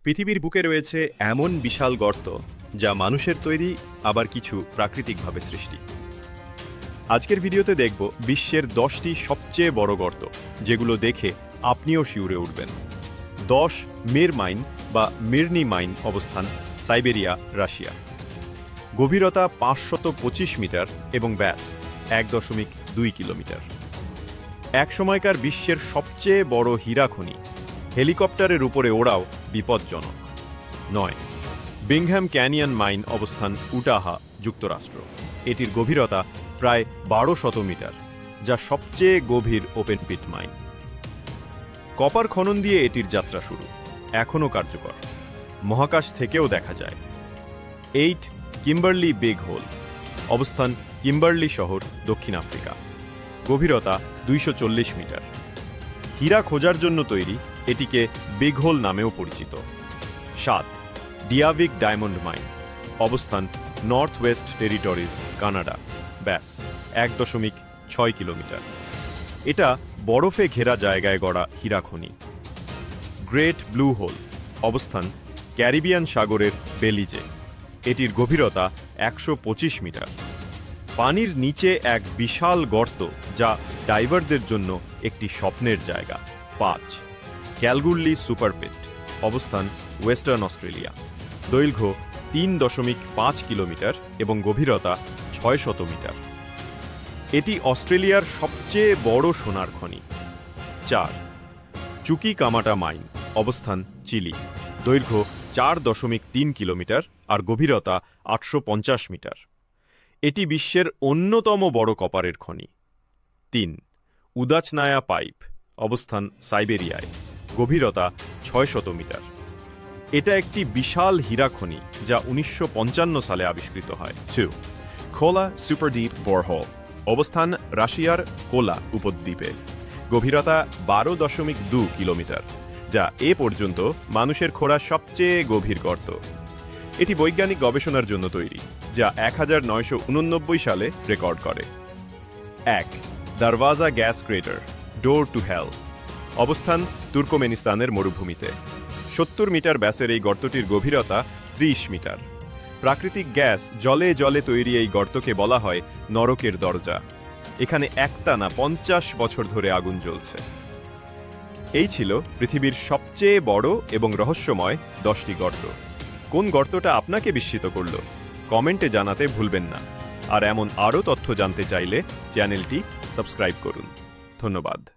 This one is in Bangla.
পৃথিবীর বুকে রয়েছে এমন বিশাল গর্ত যা মানুষের তৈরি, আবার কিছু প্রাকৃতিকভাবে সৃষ্টি। আজকের ভিডিওতে দেখব বিশ্বের 10টি সবচেয়ে বড় গর্ত, যেগুলো দেখে আপনিও শিউরে উঠবেন। 10 মির মাইন বা মিরনি মাইন অবস্থান সাইবেরিয়া, রাশিয়া। গভীরতা 525 মিটার এবং ব্যাস 1.2 কিলোমিটার। এক সময়কার বিশ্বের সবচেয়ে বড় হীরা খনি, হেলিকপ্টারের উপরে ওড়াও বিপজ্জনক। 9 বিংহ্যাম ক্যানিয়ন মাইন অবস্থান উটাহা, যুক্তরাষ্ট্র। এটির গভীরতা প্রায় 1200 মিটার, যা সবচেয়ে গভীর ওপেন পিট মাইন। কপার খনন দিয়ে এটির যাত্রা শুরু, এখনও কার্যকর, মহাকাশ থেকেও দেখা যায়। 8 কিম্বারলি বিগ হোল অবস্থান কিম্বারলি শহর, দক্ষিণ আফ্রিকা। গভীরতা 240 মিটার। হীরা খোঁজার জন্য তৈরি, এটিকে বিগ হোল নামেও পরিচিত। 7 ডিয়াভিক ডায়মন্ড মাইন অবস্থান নর্থ ওয়েস্ট টেরিটরিজ, কানাডা। ব্যাস 1.6 কিলোমিটার। এটা বরফে ঘেরা জায়গায় গড়া হীরা খনি। গ্রেট ব্লু হোল অবস্থান ক্যারিবিয়ান সাগরের বেলিজে। এটির গভীরতা 125 মিটার। পানির নিচে এক বিশাল গর্ত, যা ডাইভারদের জন্য একটি স্বপ্নের জায়গা। 5 ক্যালগুরলি সুপারপিট অবস্থান ওয়েস্টার্ন অস্ট্রেলিয়া। দৈর্ঘ্য 3.5 কিলোমিটার এবং গভীরতা 600 মিটার। এটি অস্ট্রেলিয়ার সবচেয়ে বড় সোনার খনি। 4 চুকি কামাটা মাইন অবস্থান চিলি। দৈর্ঘ্য 4.3 কিলোমিটার আর গভীরতা 850 মিটার। এটি বিশ্বের অন্যতম বড় কপারের খনি। 3 উদাচনায়া পাইপ অবস্থান সাইবেরিয়ায়। গভীরতা 600 মিটার। এটা একটি বিশাল হীরা খনি, যা 1955 সালে আবিষ্কৃত হয়। 2 খোলা সুপার ডিপ বোরহোল অবস্থান রাশিয়ার কোলা উপদ্বীপে। গভীরতা 12.2 কিলোমিটার, যা এ পর্যন্ত মানুষের খোঁড়া সবচেয়ে গভীর গর্ত। এটি বৈজ্ঞানিক গবেষণার জন্য তৈরি, যা 1989 সালে রেকর্ড করে। 1 Darvaza gas crater door to hell অবস্থান তুর্কমেনিস্তানের মরুভূমিতে। 70 মিটার ব্যাসের এই গর্তটির গভীরতা 30 মিটার। প্রাকৃতিক গ্যাস জলে জলে তৈরি এই গর্তকে বলা হয় নরকের দরজা। এখানে একটানা 50 বছর ধরে আগুন জ্বলছে। এই ছিল পৃথিবীর সবচেয়ে বড় এবং রহস্যময় 10টি গর্ত। কোন গর্তটা আপনাকে বিস্মিত করল, কমেন্টে জানাতে ভুলবেন না। আর এমন আরও তথ্য জানতে চাইলে চ্যানেলটি সাবস্ক্রাইব করুন। ধন্যবাদ।